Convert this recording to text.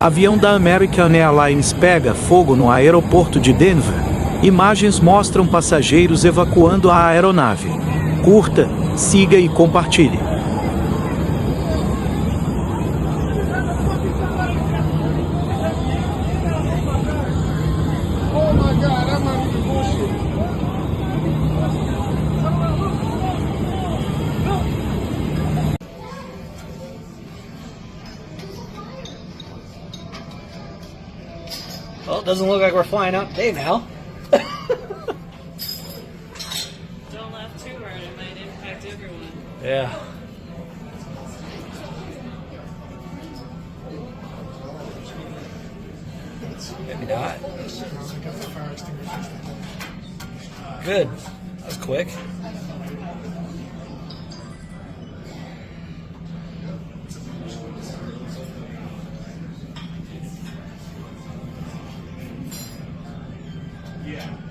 Avião da American Airlines pega fogo no aeroporto de Denver. Imagens mostram passageiros evacuando a aeronave. Curta, siga e compartilhe. Oh my God, that might be bullshit. Well, it doesn't look like we're flying out today now. Don't laugh too hard, it might impact everyone. Yeah. Maybe not. Good. That was quick. Yeah.